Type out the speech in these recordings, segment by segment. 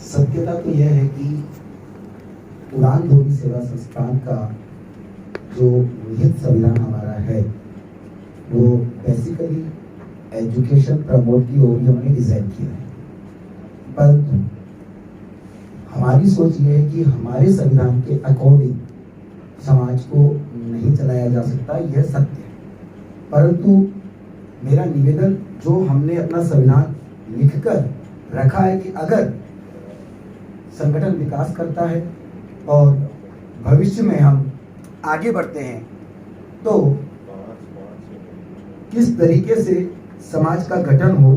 सत्यता तो यह है कि उड़ान धोबी सेवा संस्थान का जो निहित संविधान हमारा है वो बेसिकली एजुकेशन प्रमोट की ओर ही हमने डिजाइन किया है। परंतु हमारी सोच ये है कि हमारे संविधान के अकॉर्डिंग समाज को नहीं चलाया जा सकता, यह सत्य है। परंतु मेरा निवेदन जो हमने अपना संविधान लिखकर रखा है कि अगर संगठन विकास करता है और भविष्य में हम आगे बढ़ते हैं तो किस तरीके से समाज का गठन हो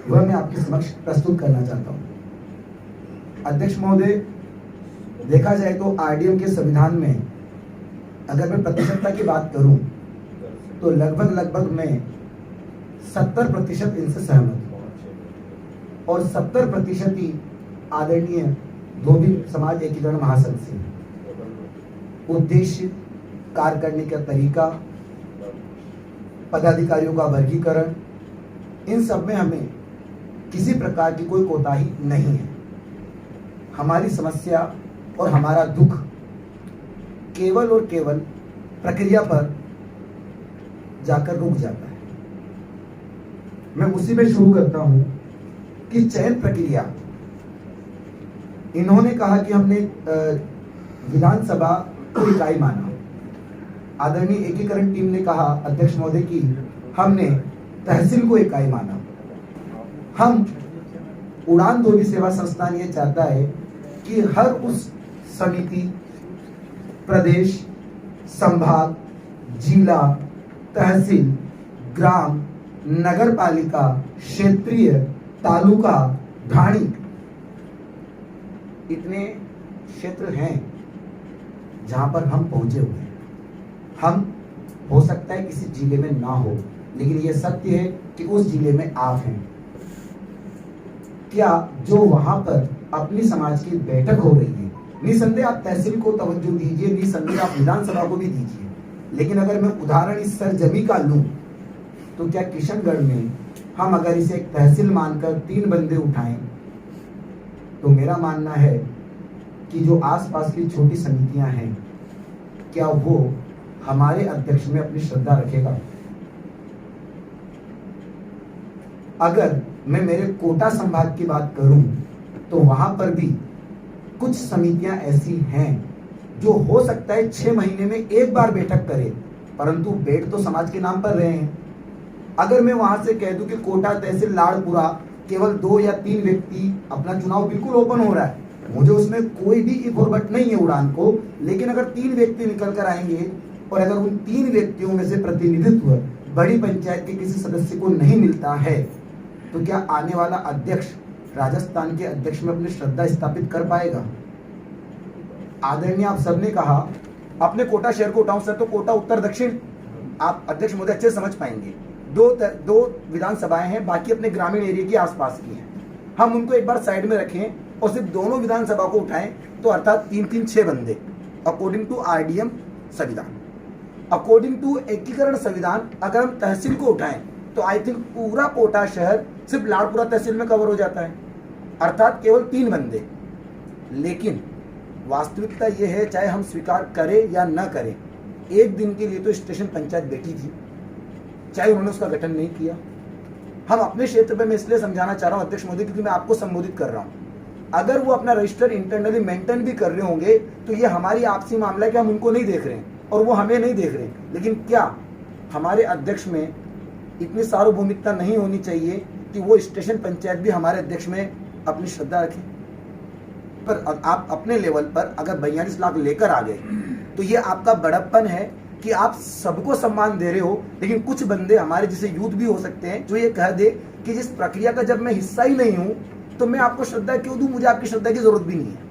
वह मैं आपके समक्ष प्रस्तुत करना चाहता हूं। अध्यक्ष महोदय, देखा जाए तो आरडीएम के संविधान में अगर मैं प्रतिशतता की बात करूं तो लगभग मैं 70% इनसे सहमत हूं और 70% ही आदरणीय धोबी समाज एकीकरण महासंघ से। उद्देश्य, कार्य करने का तरीका, पदाधिकारियों का वर्गीकरण, इन सब में हमें किसी प्रकार की कोई कोताही नहीं है। हमारी समस्या और हमारा दुख केवल और केवल प्रक्रिया पर जाकर रुक जाता है। मैं उसी में शुरू करता हूं कि चयन प्रक्रिया, इन्होंने कहा कि हमने विधानसभा को इकाई माना। आदरणीय एकीकरण टीम ने कहा अध्यक्ष महोदय की हमने तहसील को इकाई माना। हम उड़ान धोबी सेवा संस्थान ये चाहता है कि हर उस समिति, प्रदेश, संभाग, जिला, तहसील, ग्राम, नगर पालिका, क्षेत्रीय, तालुका, ढाणी, इतने क्षेत्र हैं जहां पर हम पहुंचे हुए हैं। हम हो सकता है किसी जिले में ना हो, लेकिन यह सत्य है कि उस जिले में आप हैं। क्या जो वहां पर अपनी समाज की बैठक हो रही है, निसंदेह आप तहसील को तवज्जो दीजिए, निसंदेह आप विधानसभा को भी दीजिए, लेकिन अगर मैं उदाहरण इस सरजमी का लूं तो क्या किशनगढ़ में हम अगर इसे एक तहसील मानकर 3 बंदे उठाएं तो मेरा मानना है कि जो आसपास की छोटी समितियां हैं क्या वो हमारे अध्यक्ष में अपनी श्रद्धा रखेगा। अगर मैं मेरे कोटा संभाग की बात करूं तो वहां पर भी कुछ समितियां ऐसी हैं जो हो सकता है 6 महीने में एक बार बैठक करे, परंतु बैठ तो समाज के नाम पर रहे हैं। अगर मैं वहां से कह दूं कि कोटा तहसील लाड़पुरा केवल 2 या 3 व्यक्ति, अपना चुनाव बिल्कुल ओपन हो रहा है, मुझे उसमें कोई भी इफ और बट नहीं है उड़ान को, लेकिन अगर 3 व्यक्ति निकल कर आएंगे और अगर उन 3 व्यक्तियों में से प्रतिनिधित्व बड़ी पंचायत के किसी सदस्य को नहीं मिलता है तो क्या आने वाला अध्यक्ष राजस्थान के अध्यक्ष में अपनी श्रद्धा स्थापित कर पाएगा। आदरणीय आप सबने कहा अपने कोटा शहर को उठाऊं सर, तो कोटा उत्तर दक्षिण आप अध्यक्ष महोदय अच्छे समझ पाएंगे। दो विधानसभाएं हैं, बाकी अपने ग्रामीण एरिया के आसपास की हैं। हम उनको एक बार साइड में रखें और सिर्फ दोनों विधानसभा को उठाएं तो अर्थात 3-3-6 बंदे अकॉर्डिंग टू आरडीएम संविधान। अकॉर्डिंग टू एकीकरण संविधान अगर हम तहसील को उठाएं तो आई थिंक पूरा कोटा शहर सिर्फ लाड़पुरा तहसील में कवर हो जाता है, अर्थात केवल 3 बंदे। लेकिन वास्तविकता यह है, चाहे हम स्वीकार करें या न करें, एक दिन के लिए तो स्टेशन पंचायत बैठी थी, चाहे उन्होंने उसका गठन नहीं किया। हम अपने क्षेत्र में, मैं इसलिए समझाना चाह रहा हूं अध्यक्ष महोदय क्योंकि मैं आपको संबोधित कर रहा हूं, अगर वो अपना रजिस्टर इंटरनली मेंटेन भी कर रहे होंगे तो ये हमारी आपसी मामला है कि हम उनको नहीं देख रहे हैं और वो हमें नहीं देख रहे। लेकिन क्या हमारे अध्यक्ष में इतनी सार्वभौमिकता नहीं होनी चाहिए कि वो स्टेशन पंचायत भी हमारे अध्यक्ष में अपनी श्रद्धा रखें। पर आप अपने लेवल पर अगर 42 लाख लेकर आ गए तो ये आपका बड़प्पन है कि आप सबको सम्मान दे रहे हो, लेकिन कुछ बंदे हमारे जैसे यूथ भी हो सकते हैं जो ये कह दे कि जिस प्रक्रिया का जब मैं हिस्सा ही नहीं हूं तो मैं आपको श्रद्धा क्यों दूं, मुझे आपकी श्रद्धा की जरूरत भी नहीं है।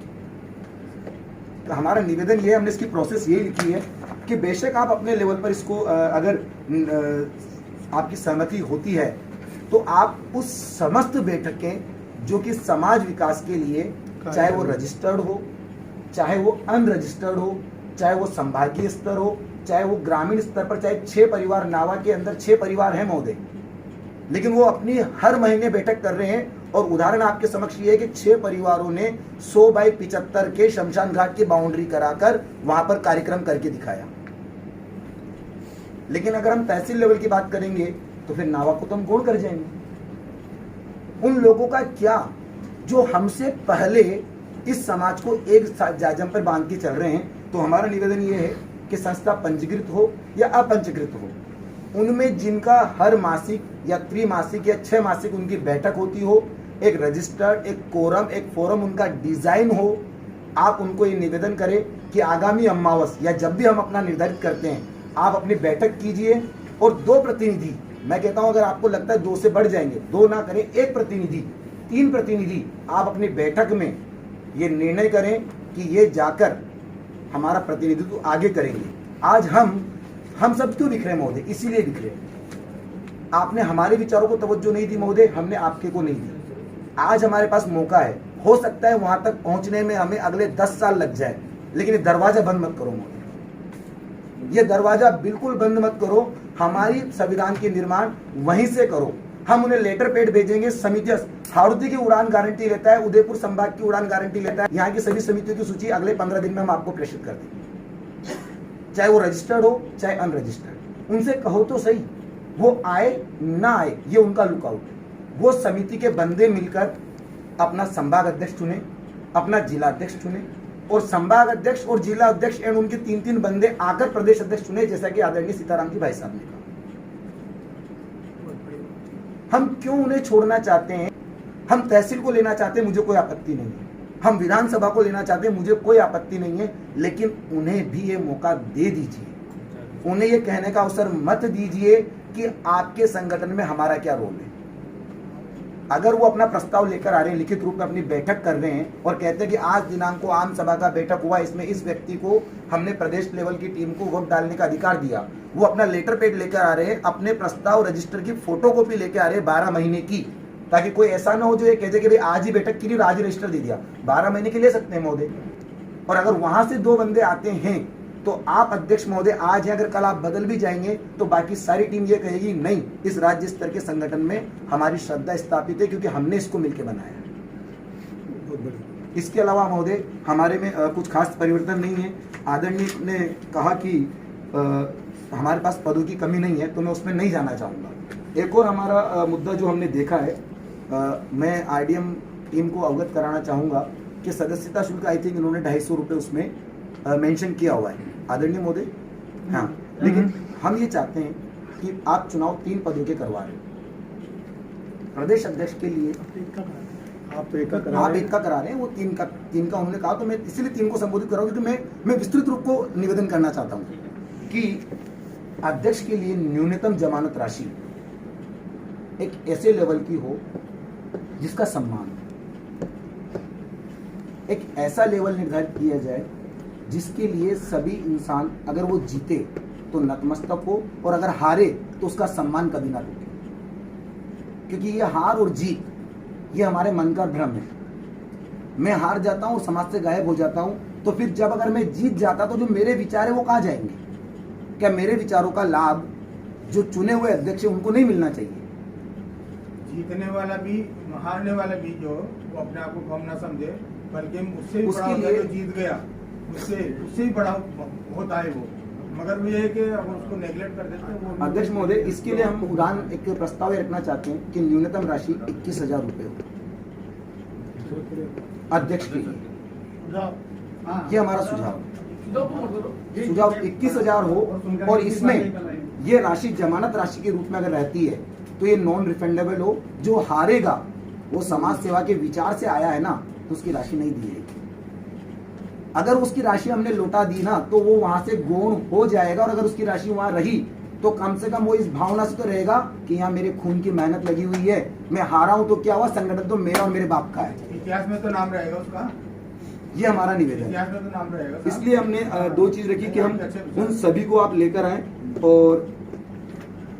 तो हमारा निवेदन ये है, हमने इसकी प्रोसेस ये लिखी है कि बेशक आप अपने लेवल पर इसको अगर आपकी सहमति होती है तो आप उस समस्त बैठकें जो कि समाज विकास के लिए, चाहे वो रजिस्टर्ड हो, चाहे वो अनरजिस्टर्ड हो, चाहे वो संभागीय स्तर हो, चाहे वो ग्रामीण स्तर पर, चाहे 6 परिवार, नावा के अंदर 6 परिवार हैं महोदय, लेकिन वो अपनी हर महीने बैठक कर रहे हैं और उदाहरण आपके समक्ष ये है कि 6 परिवारों ने 100 बाई 75 के शमशान घाट की बाउंड्री कराकर वहां पर कार्यक्रम करके दिखाया। लेकिन अगर हम तहसील लेवल की बात करेंगे तो फिर नावा को तो हम गौण कर जाएंगे। उन लोगों का क्या जो हमसे पहले इस समाज को एक जाजम पर बांध के चल रहे हैं। तो हमारा निवेदन ये है कि संस्था पंजीकृत हो या अपंजीकृत हो, उनमें जिनका हर मासिक या त्रिमासिक या 6 मासिक उनकी बैठक होती हो, एक रजिस्टर्ड, एक कोरम, एक फोरम उनका डिजाइन हो, आप उनको ये निवेदन करें कि आगामी अमावस या जब भी हम अपना निर्धारित करते हैं आप अपनी बैठक कीजिए और 2 प्रतिनिधि, मैं कहता हूं अगर आपको लगता है 2 से बढ़ जाएंगे, 2 ना करें, 1 प्रतिनिधि, 3 प्रतिनिधि आप अपनी बैठक में ये निर्णय करें कि ये जाकर हमारा प्रतिनिधित्व आगे करेंगे। आज हम सब क्यों दिख रहे हैं महोदय? इसीलिए दिख रहे हैं। आपने हमारे विचारों को तवज्जो नहीं दी महोदय, हमने आपके को नहीं दी। आज हमारे पास मौका है, हो सकता है वहां तक पहुंचने में हमें अगले 10 साल लग जाए, लेकिन ये दरवाजा बंद मत करो महोदय, ये दरवाजा बिल्कुल बंद मत करो। हमारी संविधान के निर्माण वहीं से करो। हम उन्हें लेटर पेड भेजेंगे। समितियां, हाड़ौती की उड़ान गारंटी लेता है, उदयपुर संभाग की उड़ान गारंटी लेता है। यहाँ की सभी समितियों की सूची अगले 15 दिन में हम आपको प्रेषित कर देंगे, चाहे वो रजिस्टर्ड हो चाहे अनरजिस्टर्ड। उनसे कहो तो सही, वो आए ना आए ये उनका लुकआउट है। वो समिति के बंदे मिलकर अपना संभाग अध्यक्ष चुने, अपना जिला अध्यक्ष चुने, और संभाग अध्यक्ष और जिला अध्यक्ष एंड उनके 3-3 बंदे आकर प्रदेश अध्यक्ष चुने, जैसा कि आदरणीय सीताराम जी भाई साहब ने कहा। हम क्यों उन्हें छोड़ना चाहते हैं? हम तहसील को लेना चाहते हैं, मुझे कोई आपत्ति नहीं है। हम विधानसभा को लेना चाहते हैं, मुझे कोई आपत्ति नहीं है, लेकिन उन्हें भी ये मौका दे दीजिए। उन्हें ये कहने का अवसर मत दीजिए कि आपके संगठन में हमारा क्या रोल है। अगर वो अपना प्रस्ताव लेकर आ रहे हैं, लिखित रूप में अपनी बैठक कर रहे हैं और कहते हैं कि आज दिनांक को आम सभा का बैठक हुआ, इसमें इस व्यक्ति को हमने प्रदेश लेवल की टीम को वोट डालने का अधिकार दिया, वो अपना लेटर पेड लेकर आ रहे हैं, अपने प्रस्ताव रजिस्टर की फोटोकॉपी लेकर आ रहे हैं 12 महीने की, ताकि कोई ऐसा ना हो जो ये कहते कि भाई आज ही बैठक की आज ही रजिस्टर दे दिया। 12 महीने की ले सकते हैं महोदय। और अगर वहां से 2 बंदे आते हैं तो आप अध्यक्ष महोदय आज है, अगर कल आप बदल भी जाएंगे तो बाकी सारी टीम ये कहेगी नहीं, इस राज्य स्तर के संगठन में हमारी श्रद्धा स्थापित है क्योंकि हमने इसको मिलकर बनाया है। इसके अलावा महोदय हमारे में कुछ खास परिवर्तन नहीं है। आदरणीय ने कहा कि हमारे पास पदों की कमी नहीं है, तो मैं उसमें नहीं जाना चाहूँगा। एक और हमारा मुद्दा जो हमने देखा है, मैं आरडीएम टीम को अवगत कराना चाहूँगा कि सदस्यता शुल्क आई थिंक इन्होंने 250 रुपये उसमें मेंशन किया हुआ है आदरणीय महोदय। हाँ, लेकिन हम ये चाहते हैं कि आप चुनाव 3 पदों के करवा रहे हैं। प्रदेश अध्यक्ष के लिए आप एक का करा रहे हैं, वो 3 का उन्होंने कहा, तो मैं इसीलिए 3 को संबोधित कर रहा हूँ क्योंकि मैं विस्तृत रूप को निवेदन करना चाहता हूँ कि अध्यक्ष के लिए न्यूनतम जमानत राशि एक ऐसे लेवल की हो जिसका सम्मान, एक ऐसा लेवल निर्धारित किया जाए जिसके लिए सभी इंसान अगर वो जीते तो नतमस्तक हो और अगर हारे तो उसका सम्मान कभी ना टूटे। क्योंकि ये हार और जीत ये हमारे मन का भ्रम है। मैं हार जाता हूँ, समाज से गायब हो जाता हूँ, तो फिर जब अगर मैं जीत जाता तो जो मेरे विचार है वो कहाँ जाएंगे? क्या मेरे विचारों का लाभ जो चुने हुए अध्यक्ष उनको नहीं मिलना चाहिए? जीतने वाला भी हारने वाला भी जो वो अपने आप को कम ना समझे, बल्कि उससे भी बड़ा होता है जो जीत गया, उससे ही बड़ा होता है वो। मगर वो ये है कि अगर उसको नेग्लेक्ट कर देते हैं वो। अध्यक्ष महोदय, इसके लिए हम उड़ान एक प्रस्ताव रखना चाहते हैं कि न्यूनतम राशि 21,000 रुपये हो अध्यक्ष के लिए। ये हमारा सुझाव 21,000 हो और इसमें ये राशि जमानत राशि के रूप में अगर रहती है तो ये नॉन रिफंडेबल हो। जो हारेगा वो समाज सेवा के विचार से आया है ना, तो उसकी राशि नहीं दी जाएगी। अगर उसकी राशि हमने लौटा दी ना तो वो वहां से गौण हो जाएगा, और अगर उसकी राशि वहां रही तो कम से कम वो इस भावना से तो रहेगा कि यहाँ मेरे खून की मेहनत लगी हुई है, मैं हारा हूं तो क्या हुआ, संगठन तो मेरा और मेरे बाप का है। इतिहास में तो नाम रहेगा उसका, ये हमारा निवेदन इतिहास में तो नाम रहेगा। इसलिए हमने 2 चीज रखी कि हम उन सभी को आप लेकर आए, और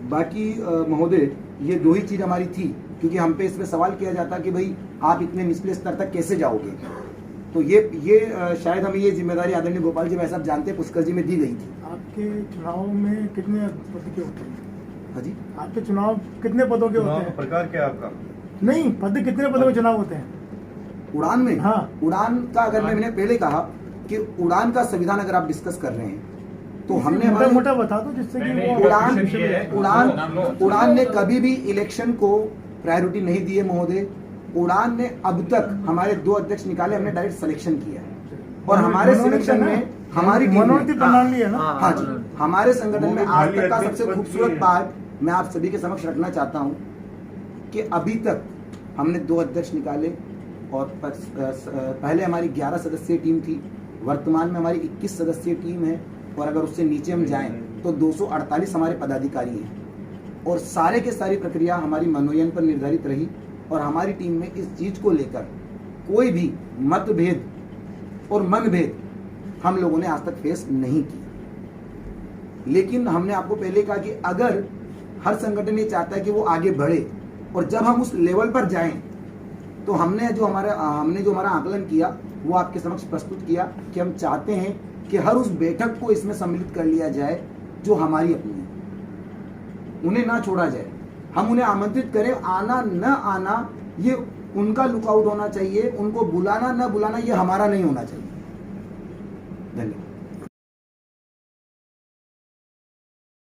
बाकी महोदय ये 2 ही चीज हमारी थी, क्योंकि हम पे इसमें सवाल किया जाता कि भाई आप इतने निचले स्तर तक कैसे जाओगे। तो ये शायद हमें ये जिम्मेदारी आदरणीय गोपाल जी भाई साहब जानते हैं, पुष्कर जी में दी गई थी। आपके चुनाव में कितने पद के होते हैं? हाँ जी, आपके चुनाव कितने पदों के होते हैं? प्रकार क्या आपका? नहीं, पद कितने पदों में चुनाव होते हैं? उड़ान में, हाँ। उड़ान का अगर मैंने पहले कहा कि उड़ान का संविधान अगर आप डिस्कस कर रहे हैं तो हमने मोटा हमारे मोटा बता दो जिससे कि वो उड़ान ने कभी भी इलेक्शन को प्रायोरिटी नहीं दी है महोदय। उड़ान ने अब तक हमारे 2 अध्यक्ष निकाले, हमने डायरेक्ट सिलेक्शन किया है और हमारे सिलेक्शन में हमारी टीम मनोनीति प्रणाली है ना। हाँ जी, हमारे संगठन में आज तक का सबसे खूबसूरत बात मैं आप सभी के समक्ष रखना चाहता हूँ कि अभी तक हमने 2 अध्यक्ष निकाले और पहले हमारी 11 सदस्यीय टीम थी, वर्तमान में हमारी 21 सदस्यीय टीम है और अगर उससे नीचे हम जाएं तो 248 हमारे पदाधिकारी हैं और सारे के सारी प्रक्रिया हमारी मनोनयन पर निर्धारित रही और हमारी टीम में इस चीज को लेकर कोई भी मतभेद और मनभेद हम लोगों ने आज तक फेस नहीं किया। लेकिन हमने आपको पहले कहा कि अगर हर संगठन ये चाहता है कि वो आगे बढ़े और जब हम उस लेवल पर जाएं तो हमने जो हमारा आकलन किया वो आपके समक्ष प्रस्तुत किया कि हम चाहते हैं कि हर उस बैठक को इसमें सम्मिलित कर लिया जाए जो हमारी अपनी है, उन्हें ना छोड़ा जाए। हम उन्हें आमंत्रित करें, आना न आना ये उनका लुकआउट होना चाहिए, उनको बुलाना न बुलाना ये हमारा नहीं होना चाहिए। धन्यवाद।